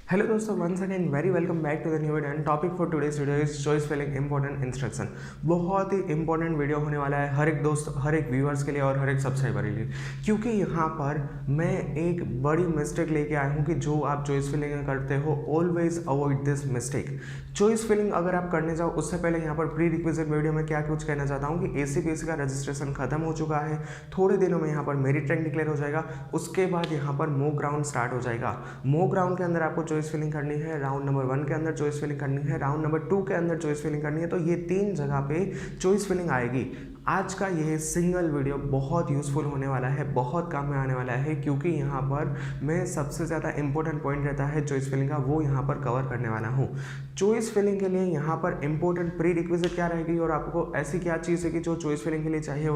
Hello दोस्तों, once again very welcome back to the new video and topic for today's video is choice filling important instruction. बहुत ही important video होने वाला है हर एक दोस्त, हर एक व्यूअर्स के लिए और हर एक सब्सक्राइबर के लिए, क्योंकि यहाँ पर मैं एक बड़ी मिस्टेक लेके आया हूँ कि जो आप चॉइस फिलिंग करते हो always avoid this mistake. Choice filling अगर आप करने जाओ उससे पहले यहाँ पर प्री रिक्विजिट वीडियो में क्या कुछ कहना चाहता हूँ कि ACPSC का रजिस्ट्रेशन खत्म हो चुका है। थोड़े दिनों में यहाँ पर मेरिट रैंक डिक्लेयर हो जाएगा। उसके बाद यहाँ पर मॉक राउंड स्टार्ट हो जाएगा। मॉक राउंड के अंदर आपको चॉइस फिलिंग करनी है, राउंड नंबर 1 के अंदर चॉइस फिलिंग करनी है, राउंड नंबर 2 के अंदर चॉइस फिलिंग करनी है। तो ये 3 जगह पे चॉइस फिलिंग आएगी। आज का ये सिंगल वीडियो बहुत यूज़फुल होने वाला है, बहुत काम में आने वाला है, क्योंकि यहाँ पर मैं सबसे ज़्यादा इंपॉर्टेंट पॉइंट रहता है चॉइस फिलिंग का, वो यहाँ पर कवर करने वाला हूँ। चॉइस फिलिंग के लिए यहाँ पर इंपॉर्टेंट प्री रिक्विजिट क्या रहेगी और आपको ऐसी क्या चीज़ है कि जो चॉइस फिलिंग के लिए चाहिए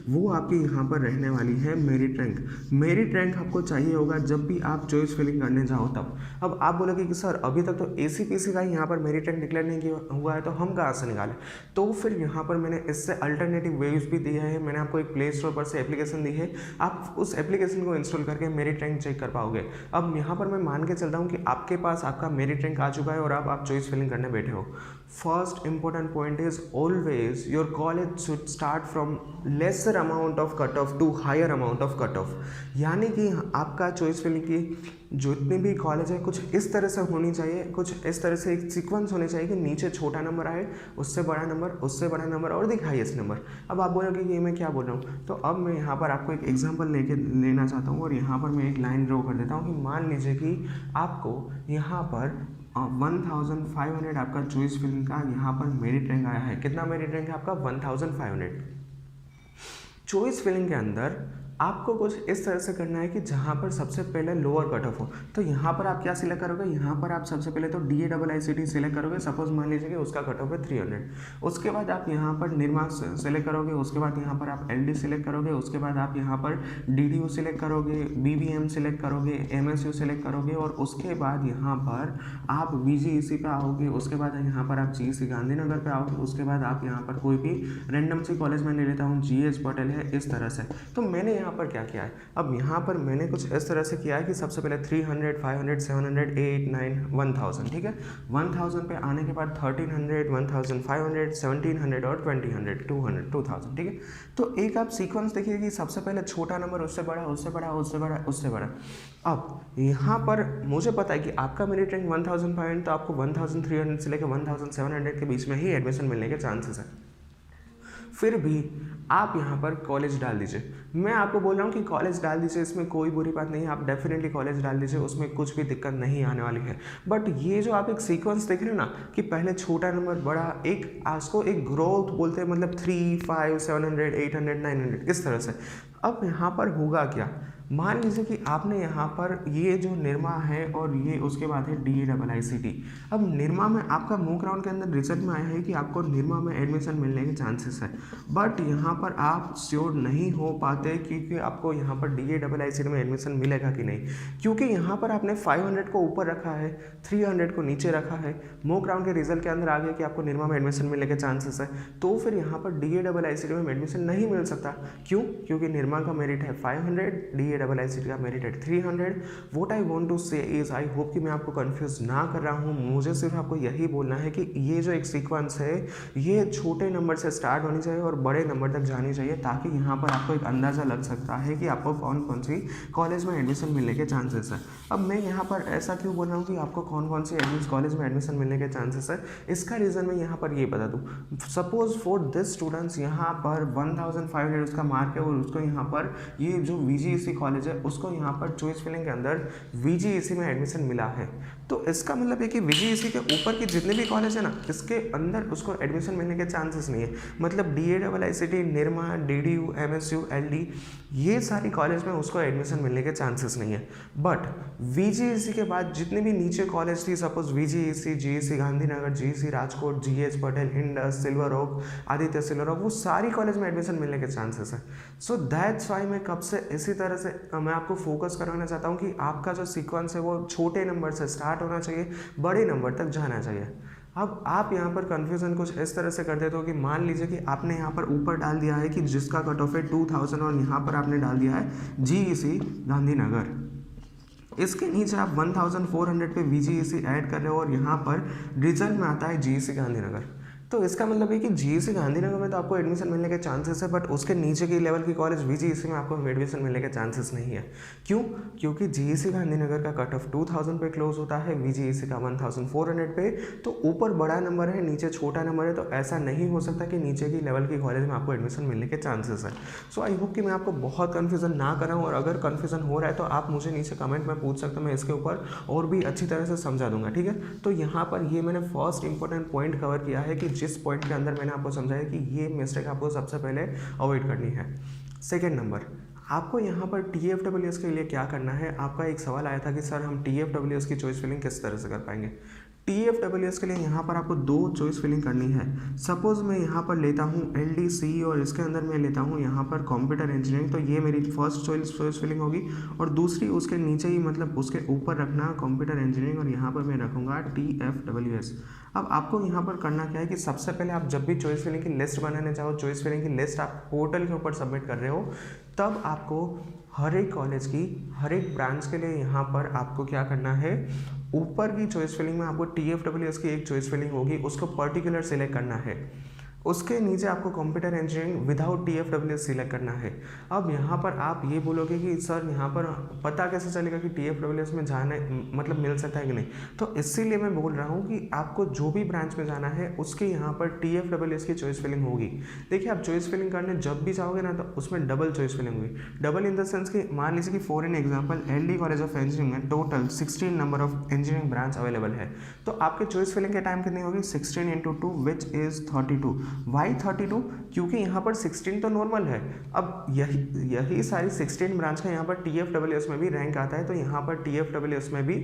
वो आपकी यहाँ पर रहने वाली है मेरिट रैंक। मेरिट रैंक आपको चाहिए होगा जब भी आप चॉइस फिलिंग करने जाओ तब। अब आप बोलोगे कि सर अभी तक तो ACPSC का ही यहाँ पर मेरिट रैंक डिक्लेयर नहीं हुआ है, तो हम कहाँ से निकालें? तो फिर यहाँ पर मैंने इससे अल्टरनेटिव वेव्स भी दिया है। मैंने आपको एक प्ले स्टोर पर से एप्लीकेशन दी है, आप उस एप्लीकेशन को इंस्टॉल करके मेरिट रैंक चेक कर पाओगे। अब यहाँ पर मैं मान के चलता हूँ कि आपके पास आपका मेरिट रैंक आ चुका है और अब आप चॉइस फिलिंग करने बैठे हो। First important point is always your college should start from lesser amount of cut off to higher amount of cut off. यानी कि आपका चॉइस फिलिंग की जितनी भी कॉलेज है कुछ इस तरह से होनी चाहिए, कुछ इस तरह से एक सीक्वेंस होनी चाहिए कि नीचे छोटा नंबर आए, उससे बड़ा नंबर, उससे बड़ा नंबर और दी हाईएस्ट नंबर। अब आप बोलोगे कि ये मैं क्या बोल रहा हूँ, तो अब मैं यहाँ पर आपको एक एग्जांपल लेना चाहता हूँ और यहाँ पर मैं एक लाइन ड्रॉ कर देता हूँ कि मान लीजिए कि आपको यहाँ पर 1500 आपका चॉइस फिलिंग का यहाँ पर मेरिट रैंक आया है। कितना मेरिट रैंक है आपका? 1500। चॉइस फिलिंग के अंदर आपको कुछ इस तरह से करना है कि जहाँ पर सबसे पहले लोअर कट ऑफ हो, तो यहाँ पर आप क्या सिलेक्ट करोगे? यहाँ पर आप सबसे पहले तो DAIICT सिलेक्ट करोगे। सपोज मान लीजिए कि उसका कट ऑफ है 300। उसके बाद आप यहाँ पर निर्मा सेलेक्ट करोगे। उसके बाद यहाँ पर आप LD सिलेक्ट करोगे। उसके बाद आप यहाँ पर DDU सिलेक्ट करोगे, BBM सिलेक्ट करोगे, MSU सिलेक्ट करोगे और उसके बाद यहाँ पर आप VGEC पे आओगे। उसके बाद यहाँ पर आप GEC गांधीनगर पे आओगे। उसके बाद आप यहाँ पर कोई भी रैंडम सी कॉलेज में ले लेता हूँ, GH पटेल है, इस तरह से। तो मैंने यहाँ पर क्या किया है, अब यहाँ पर मैंने कुछ इस तरह से किया है कि सबसे पहले 300, 500, 700, 8, 9, 1000, ठीक है। 1000 पे आने के बाद 1300, 1500, 1700 और 2000, 200, 2000, ठीक है। तो एक आप सीक्वेंस देखिए कि सबसे पहले छोटा नंबर, उससे बड़ा, उससे बड़ा, उससे बड़ा, उससे बड़ा। अब यहाँ पर मुझे पता है कि आपका मेरिट रैंक 1500, तो आपको 1300 से लेकर 1700 के बीच में ही एडमिशन मिलने के चांसेस है। फिर भी आप यहाँ पर कॉलेज डाल दीजिए। मैं आपको बोल रहा हूँ कि कॉलेज डाल दीजिए, इसमें कोई बुरी बात नहीं है। आप डेफिनेटली कॉलेज डाल दीजिए, उसमें कुछ भी दिक्कत नहीं आने वाली है। बट ये जो आप एक सीक्वेंस देख रहे हो ना कि पहले छोटा नंबर, बड़ा, एक उसको एक ग्रोथ बोलते हैं, मतलब 3, 5, 700, 800, 900, इस तरह से। अब यहाँ पर होगा क्या, मान लीजिए कि आपने यहाँ पर ये जो निर्मा है और ये उसके बाद है DAIICT। अब निर्मा में आपका मॉक राउंड के अंदर रिजल्ट में आया है कि आपको निर्मा में एडमिशन मिलने के चांसेस है, बट यहाँ पर आप श्योर नहीं हो पाते क्योंकि आपको यहाँ पर DAIICT में एडमिशन मिलेगा कि नहीं, क्योंकि यहाँ पर आपने 500 को ऊपर रखा है, 300 को नीचे रखा है। मॉक राउंड के रिजल्ट के अंदर आ गया कि आपको निर्मा में एडमिशन मिलने के चांसेस है, तो फिर यहाँ पर DAIICT में एडमिशन नहीं मिल सकता। क्यों? क्योंकि निर्मा का मेरिट है 500, DAIICT का मेरिट है 300। वोट आई वॉन्ट टू से इज, आई होप कि मैं आपको कंफ्यूज ना कर रहा हूँ। मुझे सिर्फ आपको यही बोलना है कि ये जो एक सीक्वेंस है ये छोटे नंबर से स्टार्ट होनी चाहिए और बड़े नंबर तक जानी चाहिए, ताकि यहाँ पर आपको एक अंदाज़ा लग सकता है कि आपको कौन कौन सी कॉलेज में एडमिशन मिलने के चांसेस है। अब मैं यहाँ पर ऐसा क्यों बोल रहा हूँ कि आपको कौन कौन सी कॉलेज में एडमिशन मिलने के चांसेस है, इसका रीज़न मैं यहाँ पर ये बता दूँ। सपोज फॉर दिस स्टूडेंट्स यहाँ पर 1500 उसका मार्क है और उसको यहाँ पर ये जो VGEC कॉलेज है उसको यहाँ पर चॉइस फिलिंग के अंदर VGEC में एडमिशन मिला है, तो इसका मतलब है कि VGEC के ऊपर की जितने भी कॉलेज है ना, इसके अंदर उसको एडमिशन मिलने के चांसेस नहीं है। मतलब DAIICT, Nirma, DDU, MSU, LD, ये सारी कॉलेज में उसको एडमिशन मिलने के चांसेस नहीं है। बट VGEC के बाद जितने भी नीचे कॉलेज थी, suppose VGEC, GEC Gandhinagar, GEC Rajkot, GH Patel, Indus, silver oak, Aditya silver oak, वो सारी कॉलेज में एडमिशन मिलने के चांसेस है। सो दैट्स वाई मैं कब से इसी तरह से मैं आपको फोकस करवाना चाहता हूँ कि आपका जो सीक्वेंस है वो छोटे नंबर से स्टार्ट होना चाहिए, बड़े नंबर तक जाना चाहिए। अब आप यहाँ पर कन्फ्यूज़न कुछ इस तरह से कर देते हो कि मान लीजिए कि आपने यहाँ पर ऊपर डाल दिया है कि जिसका कट ऑफ है 2000 और यहाँ पर आपने डाल दिया है GEC गांधीनगर। इसके नीचे आप 1400 पे VGEC ऐड कर रहे हो और यहाँ पर रिजल्ट में आता है GEC गांधीनगर। तो इसका मतलब है कि GEC गांधीनगर में तो आपको एडमिशन मिलने के चांसेस है, बट उसके नीचे की लेवल की कॉलेज VGEC में आपको एडमिशन मिलने के चांसेस नहीं है। क्यों? क्योंकि GEC गांधीनगर का कट ऑफ 2000 पे क्लोज होता है, VGEC का 1400 पे। तो ऊपर बड़ा नंबर है, नीचे छोटा नंबर है, तो ऐसा नहीं हो सकता कि नीचे की लेवल की कॉलेज में आपको एडमिशन मिलने के चांसेस है। सो आई होप कि मैं आपको बहुत कन्फ्यूजन ना कराऊँ, और अगर कन्फ्यूजन हो रहा है तो आप मुझे नीचे कमेंट में पूछ सकते हो, मैं इसके ऊपर और भी अच्छी तरह से समझा दूंगा, ठीक है। तो यहाँ पर ये मैंने फर्स्ट इंपॉर्टेंट पॉइंट कवर किया है कि जिस पॉइंट के अंदर मैंने आपको समझाया कि ये मिस्टेक आपको सबसे पहले अवॉइड करनी है। सेकेंड नंबर, आपको यहाँ पर TFWS के लिए क्या करना है। आपका एक सवाल आया था कि सर हम TFWS की चॉइस फिलिंग किस तरह से कर पाएंगे। TFWS के लिए यहाँ पर आपको 2 चॉइस फिलिंग करनी है। सपोज मैं यहाँ पर लेता हूँ LDC और इसके अंदर मैं लेता हूँ यहाँ पर कंप्यूटर इंजीनियरिंग, तो ये मेरी फर्स्ट चॉइस फिलिंग होगी। और दूसरी उसके नीचे ही, मतलब उसके ऊपर रखना कंप्यूटर इंजीनियरिंग, और यहाँ पर मैं रखूँगा TFWS। अब आपको यहाँ पर करना क्या है कि सबसे पहले आप जब भी चॉइस फिलिंग की लिस्ट बनाने चाहो, चॉइस फिलिंग की लिस्ट आप पोर्टल के ऊपर सबमिट कर रहे हो, तब आपको हर एक कॉलेज की हर एक ब्रांच के लिए यहाँ पर आपको क्या करना है, ऊपर की चॉइस फिलिंग में आपको TFWS की एक चॉइस फिलिंग होगी, उसको पर्टिकुलर सिलेक्ट करना है। उसके नीचे आपको computer engineering without TFWS select करना है। अब यहाँ पर आप ये बोलोगे कि सर यहाँ पर पता कैसे चलेगा कि TFWS में जाना मतलब मिल सकता है कि नहीं। तो इसीलिए मैं बोल रहा हूँ कि आपको जो भी ब्रांच में जाना है उसके यहाँ पर TFWS की चॉइस फिलिंग होगी। देखिए, आप चॉइस फिलिंग करने जब भी जाओगे ना, तो उसमें डबल चॉइस फिलिंग होगी। डबल इन द सेंस कि मान लीजिए कि for an example LD college of engineering में total 16 number of engineering branch available है, तो आपके चॉइस फिलिंग के टाइम कितनी होगी, 16 × 2 विच इज़ 32। वाई 32? क्योंकि यहाँ पर 16 तो नॉर्मल है। अब यही सारी 16 ब्रांच का यहाँ पर TFWS में भी रैंक आता है, तो यहाँ पर TFWS में भी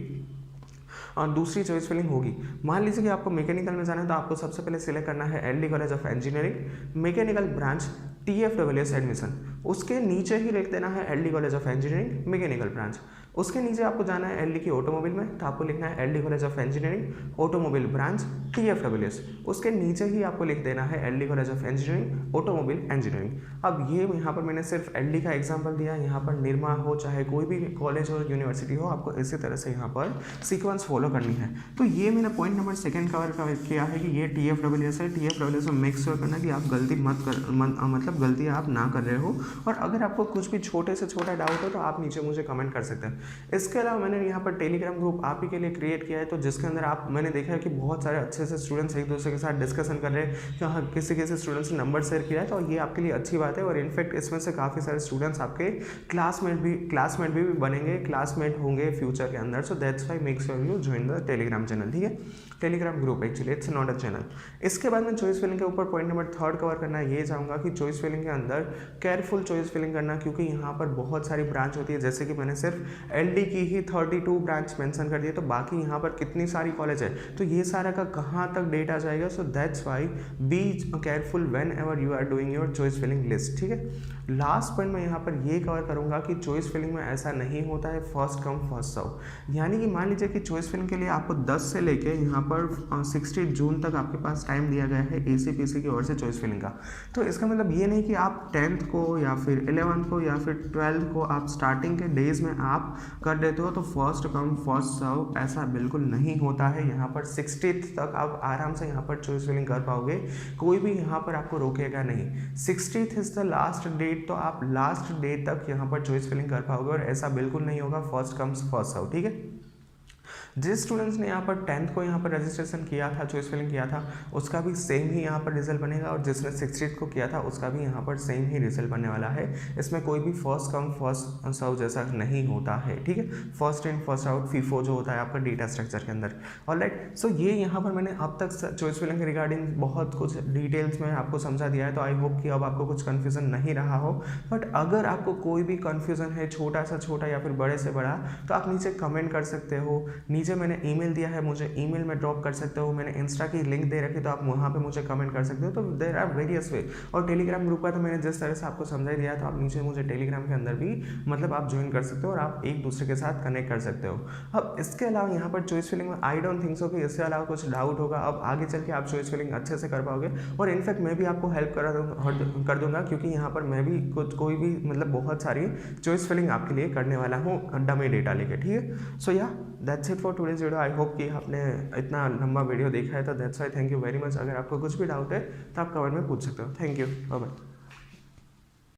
और दूसरी चॉइस फिलिंग होगी। मान लीजिए कि आपको मैकेनिकल में जाना है, तो आपको सबसे पहले सिलेक्ट करना है LD college of engineering mechanical branch TFWS admission. उसके नीचे ही लिख देना है LD college of engineering mechanical branch. उसके नीचे आपको जाना है LD की ऑटोमोबाइल में, तो आपको लिखना है LD college of engineering automobile branch TFWS। उसके नीचे ही आपको लिख देना है LD college of engineering automobile engineering. अब ये यहाँ पर मैंने सिर्फ LD का एग्जाम्पल दिया, यहाँ पर निरमा हो चाहे कोई भी कॉलेज और यूनिवर्सिटी हो, आपको इसी तरह से यहाँ पर सीक्वेंस फॉलो करनी है। तो ये मैंने पॉइंट नंबर 2 कवर किया है कि ये TFWS है। TFWS में मेक श्योर करना कि आप गलती मतलब गलती आप ना कर रहे हो। और अगर आपको कुछ भी छोटे से छोटा डाउट हो तो आप नीचे मुझे कमेंट कर सकते हैं। इसके अलावा मैंने यहाँ पर टेलीग्राम ग्रुप आप ही के लिए क्रिएट किया है, तो जिसके अंदर मैंने देखा है कि बहुत सारे अच्छे से स्टूडेंट्स एक दूसरे के साथ डिस्कशन कर रहे हैं कि हाँ किसी स्टूडेंट्स ने नंबर शेयर किया है, तो ये आपके लिए अच्छी बात है। और इनफैक्ट इसमें से काफ़ी सारे स्टूडेंट्स आपके क्लासमेट भी बनेंगे, क्लासमेट होंगे फ्यूचर के अंदर। सो that's Y make sure you join the Telegram channel, ठीक है, Telegram group, actually it's not a channel. इसके बाद में चॉइस फिलिंग के ऊपर पॉइंट नंबर 3 कवर करना है। ये चाहूँगा कि चॉइस फिलिंग के अंदर केयरफुल चॉइस फिलिंग करना, क्योंकि यहाँ पर बहुत सारी ब्रांच होती है। जैसे कि मैंने सिर्फ LD की ही 32 ब्रांच मेंशन कर दिए, तो बाकी यहाँ पर कितनी सारी कॉलेज है, तो ये सारा का कहाँ तक डेटा जाएगा। So that's why be careful whenever you are doing your choice filling list, ठीक है। लास्ट पॉइंट मैं यहाँ पर ये कवर करूँगा कि चॉइस फिलिंग में ऐसा नहीं होता है फर्स्ट कम फर्स्ट सर्व। यानी कि मान लीजिए कि चॉइस फिलिंग के लिए आपको 10 से लेके यहाँ पर 60 जून तक आपके पास टाइम दिया गया है ACPC की ओर से चॉइस फिलिंग का। तो इसका मतलब ये नहीं कि आप 10th को या फिर 11th को या फिर 12th को आप स्टार्टिंग के डेज में आप कर देते हो तो फर्स्ट कम फर्स्ट सर्व, ऐसा बिल्कुल नहीं होता है। यहाँ पर 60th तक आप आराम से यहाँ पर चॉइस फिलिंग कर पाओगे, कोई भी यहाँ पर आपको रोकेगा नहीं। 60th is the last date, तो आप लास्ट डेट तक यहाँ पर चॉइस फिलिंग कर पाओगे, और ऐसा बिल्कुल नहीं होगा फर्स्ट कम्स फर्स्ट सर्व, ठीक है। जिस स्टूडेंट्स ने यहाँ पर 10th को यहाँ पर रजिस्ट्रेशन किया था, चॉइस फिलिंग किया था, उसका भी सेम ही यहाँ पर रिजल्ट बनेगा, और जिसने 60th को किया था उसका भी यहाँ पर सेम ही रिजल्ट बनने वाला है। इसमें कोई भी फर्स्ट कम फर्स्ट सर्व जैसा नहीं होता है, ठीक है। First in first out FIFO जो होता है आपका डेटा स्ट्रक्चर के अंदर। ऑलराइट, सो ये यहाँ पर मैंने अब तक चॉइस फिलिंग के रिगार्डिंग बहुत कुछ डिटेल्स में आपको समझा दिया है, तो आई होप कि अब आपको कुछ कन्फ्यूजन नहीं रहा हो। बट अगर आपको कोई भी कन्फ्यूजन है, छोटा सा छोटा या फिर बड़े से बड़ा, तो आप नीचे कमेंट कर सकते हो। नीचे नीचे मैंने ईमेल दिया है, मुझे ईमेल में ड्रॉप कर सकते हो। मैंने इंस्टा की लिंक दे रखी तो आप वहाँ पे मुझे कमेंट कर सकते हो। तो देयर आर वेरियस वे। और टेलीग्राम ग्रुप का तो मैंने जिस तरह से आपको समझा दिया है, तो आप नीचे मुझे टेलीग्राम के अंदर भी मतलब आप ज्वाइन कर सकते हो और आप एक दूसरे के साथ कनेक्ट कर सकते हो। अब इसके अलावा यहाँ पर चॉइस फिलिंग में आई डोंट थिंक सो कि इसके अलावा कुछ डाउट होगा। अब आगे चल के आप चॉइस फिलिंग अच्छे से कर पाओगे और इनफैक्ट मैं भी आपको हेल्प कर दूंगा, क्योंकि यहाँ पर मैं भी कोई भी मतलब बहुत सारी चॉइस फिलिंग आपके लिए करने वाला हूँ डमी डेटा लेके, ठीक है। सो या that's it for today's video. I hope कि आपने इतना लंबा वीडियो देखा है, तो that's why thank you very much. अगर आपको कुछ भी डाउट है तो आप कमेंट में पूछ सकते हो। Thank you, bye bye.